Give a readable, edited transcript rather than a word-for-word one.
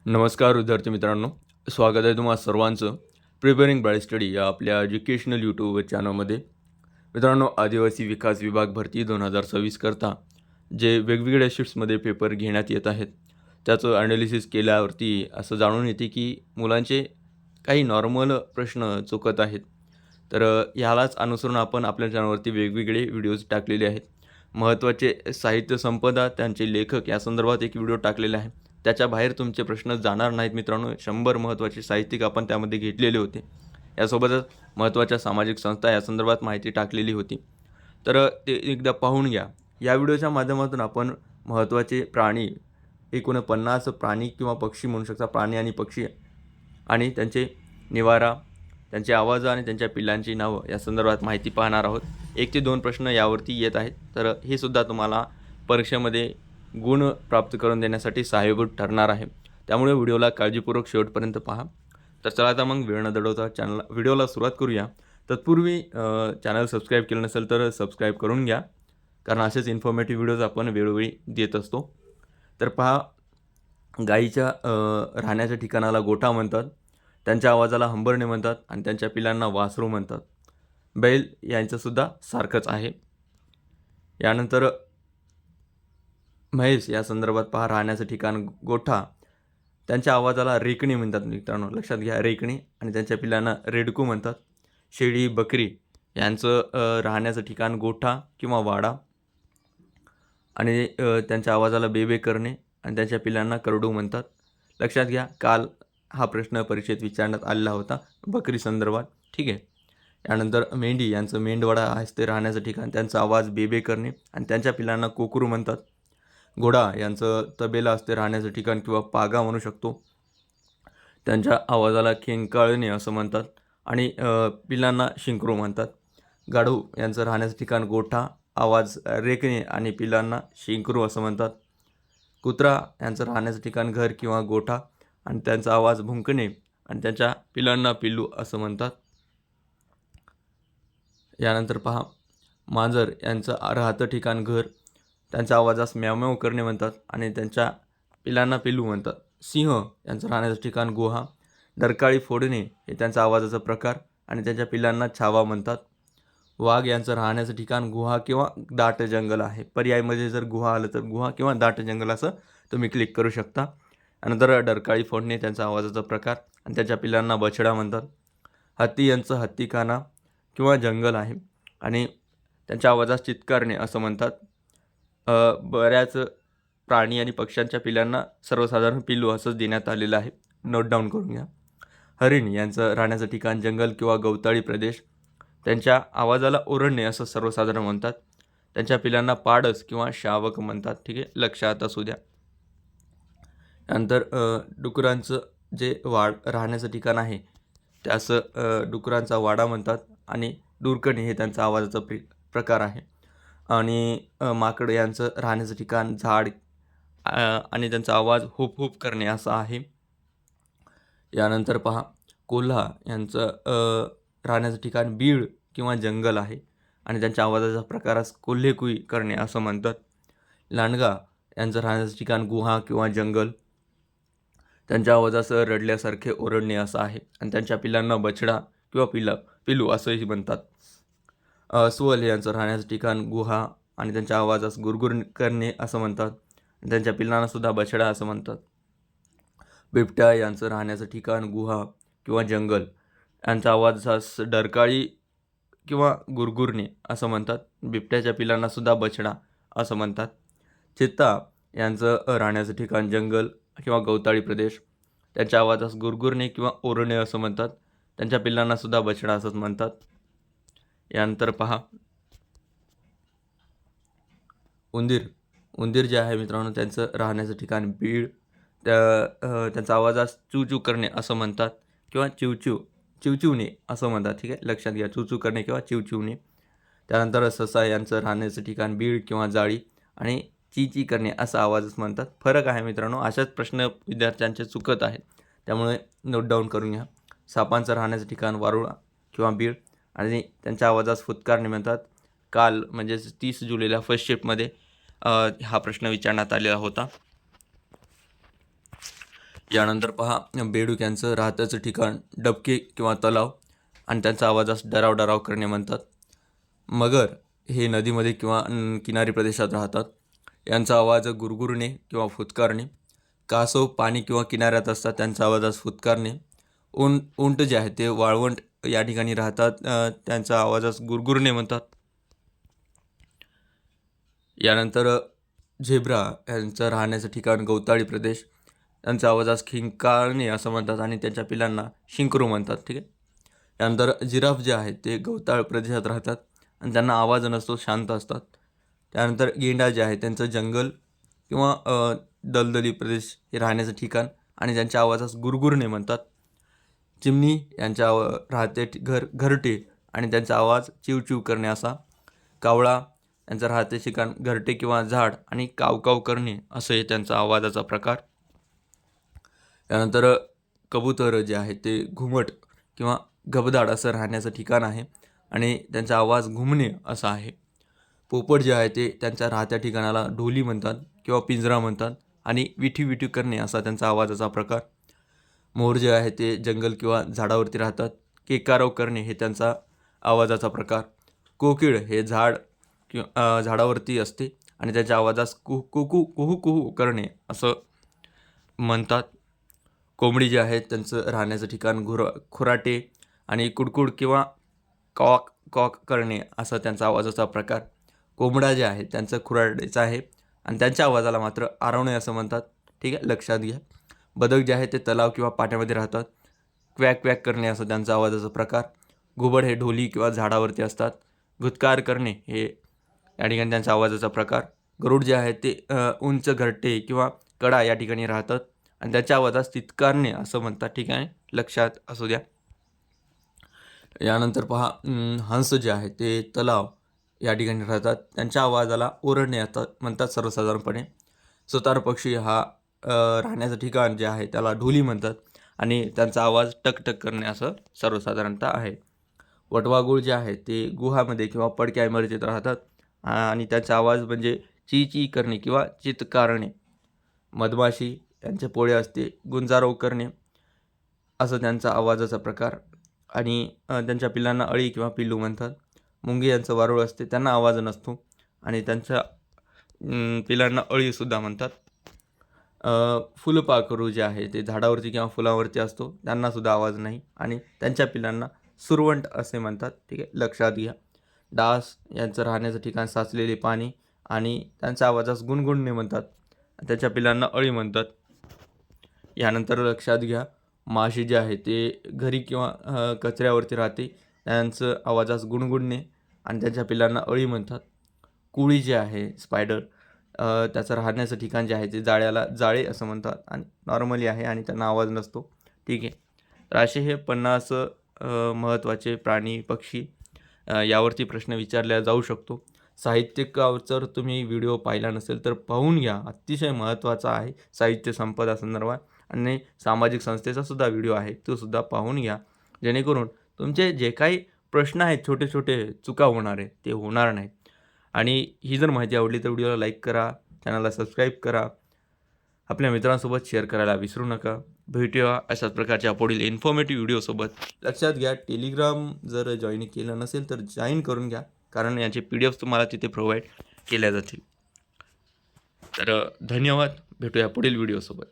नमस्कार विद्यार्थी मित्रांनो, स्वागत आहे तुम्हा सर्वांचं प्रिपेअरिंग ब्राईट स्टडी या आपल्या एज्युकेशनल यूट्यूब चॅनलमध्ये. मित्रांनो, आदिवासी विकास विभाग भरती 2026 करता जे वेगवेगळ्या शिफ्ट्समध्ये पेपर घेण्यात येत आहेत, त्याचं ॲनालिसिस केल्यावरती असं जाणून येते की मुलांचे काही नॉर्मल प्रश्न चुकत आहेत. तर ह्यालाच अनुसरून आपण आपल्या चॅनलवरती वेगवेगळे व्हिडिओज टाकलेले आहेत. महत्त्वाचे साहित्य संपदा, त्यांचे लेखक या संदर्भात एक व्हिडिओ टाकलेला आहे. त्याच्या बाहेर तुमचे प्रश्न जाणार नाहीत मित्रांनो. 100 महत्त्वाचे साहित्यिक आपण त्यामध्ये घेतलेले होते. यासोबतच महत्त्वाच्या सामाजिक संस्था या संदर्भात माहिती टाकलेली होती. तर ते एकदा पाहून घ्या. या व्हिडिओच्या माध्यमातून आपण महत्त्वाचे प्राणी, एकूण 50 प्राणी किंवा पक्षी म्हणू शकता, प्राणी आणि पक्षी आणि त्यांचे निवारा, त्यांचे आवाज आणि त्यांच्या पिल्लांची नावं या संदर्भात माहिती पाहणार आहोत. 1 ते 2 प्रश्न यावरती येत आहेत. तर हे सुद्धा तुम्हाला परीक्षेमध्ये गुण प्राप्त करून देण्यासाठी सहाय्यभूत ठरणार आहे. त्यामुळे व्हिडिओला काळजीपूर्वक शेवटपर्यंत पहा. तर चला आता मग वेळ न दडवता व्हिडिओला सुरुवात करूया. तत्पूर्वी चॅनल सबस्क्राईब केलं नसेल तर सबस्क्राईब करून घ्या, कारण असेच इन्फॉर्मेटिव्ह व्हिडिओज आपण वेळोवेळी देत असतो. तर पहा, गायीच्या राहण्याच्या ठिकाणाला गोठा म्हणतात, त्यांच्या आवाजाला हंबरणे म्हणतात आणि त्यांच्या पिलांना वासरू म्हणतात. बैल यांचंसुद्धा सारखंच आहे. यानंतर म्हैस या संदर्भात पहा, राहण्याचं ठिकाण गोठा, त्यांच्या आवाजाला रेकणी म्हणतात मित्रांनो, लक्षात घ्या, रेकणी, आणि त्यांच्या पिलांना रेडकू म्हणतात. शेळी, बकरी यांचं राहण्याचं ठिकाण गोठा किंवा वाडा आणि त्यांच्या आवाजाला बेबे करणे आणि त्यांच्या पिलांना करडू म्हणतात. लक्षात घ्या, काल हा प्रश्न परीक्षेत विचारण्यात आलेला होता बकरी संदर्भात. ठीक आहे. यानंतर मेंढी यांचं मेंढवाडा असते राहण्याचं ठिकाण, त्यांचा आवाज बेबे करणे आणि त्यांच्या पिलांना कोकरू म्हणतात. घोडा यांचं तबेला असते राहण्याचं ठिकाण किंवा पागा म्हणू शकतो, त्यांच्या आवाजाला खेंकाळणे असं म्हणतात आणि पिलांना शिंकरू म्हणतात. गाढव यांचं राहण्याचं ठिकाण गोठा, आवाज रेकणे आणि पिलांना शिंकरू असं म्हणतात. कुत्रा यांचं राहण्याचं ठिकाण घर किंवा गोठा आणि त्यांचा आवाज भुंकणे आणि त्यांच्या पिलांना पिल्लू असं म्हणतात. यानंतर पहा, मांजर यांचं राहतं ठिकाण घर, त्यांच्या आवाजास म्याव करणे म्हणतात आणि त्यांच्या पिलांना पिल्लू म्हणतात. सिंह यांचं राहण्याचं ठिकाण गुहा, डरकाळी फोडणे हे त्यांचा आवाजाचा प्रकार आणि त्यांच्या पिलांना छावा म्हणतात. वाघ यांचं राहण्याचं ठिकाण गुहा किंवा दाट जंगल आहे. पर्यायमध्ये जर गुहा आलं तर गुहा किंवा दाट जंगल असं तुम्ही क्लिक करू शकता. त्यानंतर डरकाळी फोडणे त्यांचा आवाजाचा प्रकार आणि त्यांच्या पिलांना बछडा म्हणतात. हत्ती यांचं हत्तीखाना किंवा जंगल आहे आणि त्यांच्या आवाजास चित्कारणे असं म्हणतात. बऱ्याच प्राणी आणि पक्ष्यांच्या पिलांना सर्वसाधारण पिल्लू असंच देण्यात आलेलं आहे, नोट डाऊन करून घ्या. हरिण यांचं राहण्याचं ठिकाण जंगल किंवा गवताळी प्रदेश, त्यांच्या आवाजाला ओरडणे असं सर्वसाधारण म्हणतात. त्यांच्या पिलांना पाडस किंवा शावक म्हणतात. ठीक आहे, लक्षात असू द्या. नंतर डुकरांचं जे राहण्याचं ठिकाण आहे त्यास डुकरांचा वाडा म्हणतात आणि डुरकणे हे त्यांचा आवाजाचा प्रकार आहे. आणि माकड यांचं राहण्याचं ठिकाण झाड आणि त्यांचा आवाज हुप हुप करणे असा आहे. यानंतर पहा, कोल्हा यांचं राहण्याचं ठिकाण बीड किंवा जंगल आहे आणि त्यांच्या आवाजाचा प्रकारास कोल्हेकुई करणे असं म्हणतात. लांडगा यांचं राहण्याचं ठिकाण गुहा किंवा जंगल, त्यांच्या आवाजासह रडल्यासारखे ओरडणे असं आहे आणि त्यांच्या पिलांना बछडा किंवा पिल्लू असंही म्हणतात. अस्वल यांचं राहण्याचं ठिकाण गुहा आणि त्यांच्या आवाजास गुरगुर करणे असं म्हणतात. त्यांच्या पिल्लांना सुद्धा बछडा असं म्हणतात. बिबट्या यांचं राहण्याचं ठिकाण गुहा किंवा जंगल, यांचा आवाजास डरकाळी किंवा गुरगुरणे असं म्हणतात. बिबट्याच्या पिलांना सुद्धा बछडा असं म्हणतात. चित्ता यांचं राहण्याचं ठिकाण जंगल किंवा गवताळी प्रदेश, त्यांच्या आवाजास गुरगुरणे किंवा ओरडणे असं म्हणतात. त्यांच्या पिल्लांना सुद्धा बछडा असंच म्हणतात. यानंतर पहा, उंदीर जे आहे मित्रांनो, त्यांचं राहण्याचं ठिकाण बीड, त्यांचा आवाजास चूचू करणे असं म्हणतात किंवा चिवचिवणे असं म्हणतात. ठीक आहे, लक्षात घ्या, चूचू करणे किंवा चिवचिवणे. त्यानंतर ससा यांचं राहण्याचं ठिकाण बीड किंवा जाळी आणि ची करणे असा आवाजच म्हणतात. फरक आहे मित्रांनो, अशाच प्रश्न विद्यार्थ्यांचे चुकत आहेत, त्यामुळे नोट डाऊन करून घ्या. सापांचं राहण्याचं ठिकाण वारुळा किंवा बीड आणि त्यांच्या आवाजास फुत्कारणे म्हणतात. काल म्हणजेच 30 जुलैला फर्स्ट शिफ्टमध्ये हा प्रश्न विचारण्यात आलेला होता. यानंतर पहा बेडूक यांचं राहत्याचं ठिकाण डबके किंवा तलाव आणि त्यांचा आवाजास डराव डराव करणे म्हणतात. मगर हे नदीमध्ये किंवा किनारी प्रदेशात राहतात. यांचा आवाज गुरगुरणे किंवा फुतकारणे. कासव पाणी किंवा किनाऱ्यात असतात, त्यांचा आवाजास फुतकारणे. उंट जे आहे ते वाळवंट या ठिकाणी राहतात, त्यांचा आवाजास गुरगुरणे म्हणतात. यानंतर झेब्रा यांचं राहण्याचं ठिकाण गवताळी प्रदेश, त्यांचा आवाजास खिंकारणे असं म्हणतात आणि त्यांच्या पिलांना शिंकरू म्हणतात. ठीक आहे. यानंतर जिराफ जे आहेत ते गवताळ प्रदेशात राहतात आणि त्यांना आवाज नसतो, शांत असतात. त्यानंतर गेंडा जे आहे त्यांचं जंगल किंवा दलदली प्रदेश हे राहण्याचं ठिकाण आणि त्यांच्या आवाजास गुरगुरणे म्हणतात. चिमणी यांच्या राहते घरटे आणि त्यांचा आवाज चिवचिव करणे असा. कावळा यांचं राहते ठिकाण घरटे किंवा झाड आणि कावकाव करणे असं हे त्यांचा आवाजाचा प्रकार. त्यानंतर कबूतर जे आहे ते घुमट किंवा घबदाड असं राहण्याचं ठिकाण आहे आणि त्यांचा आवाज घुमणे असा आहे. पोपट जे आहे ते त्यांच्या राहत्या ठिकाणाला ढोली म्हणतात किंवा पिंजरा म्हणतात आणि विठी विठी करणे असा त्यांचा आवाजाचा प्रकार. मोर जे आहे ते जंगल किंवा झाडावरती राहतात. केकाराव करणे हे त्यांचा आवाजाचा प्रकार. कोकिळ हे झाड किंवा झाडावरती असते आणि त्याच्या आवाजास कुहू कुहू करणे असं म्हणतात. कोंबडी जे आहेत त्यांचं राहण्याचं ठिकाण खुराटे आणि कुडकुड किंवा कॉक कॉक करणे असा त्यांचा आवाजाचा प्रकार. कोंबडा जे आहे त्यांचं खुराडेचं आहे आणि त्यांच्या आवाजाला मात्र आरवणे असं म्हणतात. ठीक आहे, लक्षात घ्या. बदक जे आहे ते तलाव किंवा पाट्यामध्ये राहतात. क्वॅक क्वॅक करणे असं त्यांचा आवाजाचा प्रकार. घुबड हे ढोली किंवा झाडावरती असतात. गुदकार करणे हे या ठिकाणी त्यांचा आवाजाचा प्रकार. गरुड जे आहे ते उंच घरटे किंवा कडा या ठिकाणी राहतात आणि त्याच्या आवाजास तितकारणे असं म्हणतात. ठीक आहे, लक्षात असू द्या. यानंतर पहा हंस जे आहे ते तलाव या ठिकाणी राहतात. त्यांच्या आवाजाला ओरडणे म्हणतात सर्वसाधारणपणे. सुतार पक्षी हा राहण्याचं ठिकाण जे आहे त्याला ढोली म्हणतात आणि त्यांचा आवाज टकटक करणे असं सर्वसाधारणतः आहे. वटवाघूळ जे आहे ते गुहामध्ये किंवा पडक्या इमारतीत राहतात आणि त्यांचा आवाज म्हणजे ची ची करणे किंवा चित्कारणे. मधमाशी यांचे पोळे असते, गुंजारव करणे असं त्यांचा आवाजाचा प्रकार आणि त्यांच्या पिलांना अळी किंवा पिल्लू म्हणतात. मुंगी यांचं वारूळ असते, त्यांना आवाज नसतो आणि त्यांच्या पिलांना अळीसुद्धा म्हणतात. फुलपाखरू जे आहे ते झाडावरती किंवा फुलावरती असतो, त्यांनासुद्धा आवाज नाही आणि त्यांच्या पिलांना सुरवंट असे म्हणतात. ठीक आहे, लक्षात घ्या. डास यांचं राहण्याचं ठिकाण साचलेले पाणी आणि त्यांच्या आवाजास गुणगुणणे म्हणतात. त्याच्या पिलांना अळी म्हणतात. यानंतर लक्षात घ्या, माशी जे आहे ते घरी किंवा कचऱ्यावरती राहते, त्यांचं आवाजास गुणगुणणे आणि त्यांच्या पिलांना अळी म्हणतात. कुळी जे आहे स्पायडर, त्याचं राहण्याचं ठिकाण जे आहे ते जाळ्याला जाळे असं म्हणतात आणि नॉर्मली आहे आणि त्यांना आवाज नसतो. ठीक आहे, तर असे हे 50 महत्त्वाचे प्राणी पक्षी यावरती प्रश्न विचारला जाऊ शकतो. साहित्यिकावर तुम्ही व्हिडिओ पाहिला नसेल तर पाहून घ्या, अतिशय महत्त्वाचा आहे साहित्य संपदा संदर्भात. आणि सामाजिक संस्थेचा सुद्धा व्हिडिओ आहे, तो सुद्धा पाहून घ्या, जेणेकरून तुमचे जे काही प्रश्न आहेत छोटे छोटे चुका होणार आहेत ते होणार नाहीत. आणि ही जर माहिती आवडली तर व्हिडिओला लाईक करा, चॅनलला सबस्क्राईब करा, आपल्या मित्रांसोबत शेअर करायला विसरू नका. भेटूया अशाच प्रकारच्या पुढील इन्फॉर्मेटिव्ह व्हिडिओसोबत. लक्षात घ्या, टेलिग्राम जर जॉईन केलं नसेल तर जॉईन करून घ्या, कारण याचे PDF तुम्हाला तिथे प्रोव्हाइड केल्या जातील. तर धन्यवाद, भेटूया पुढील व्हिडिओसोबत.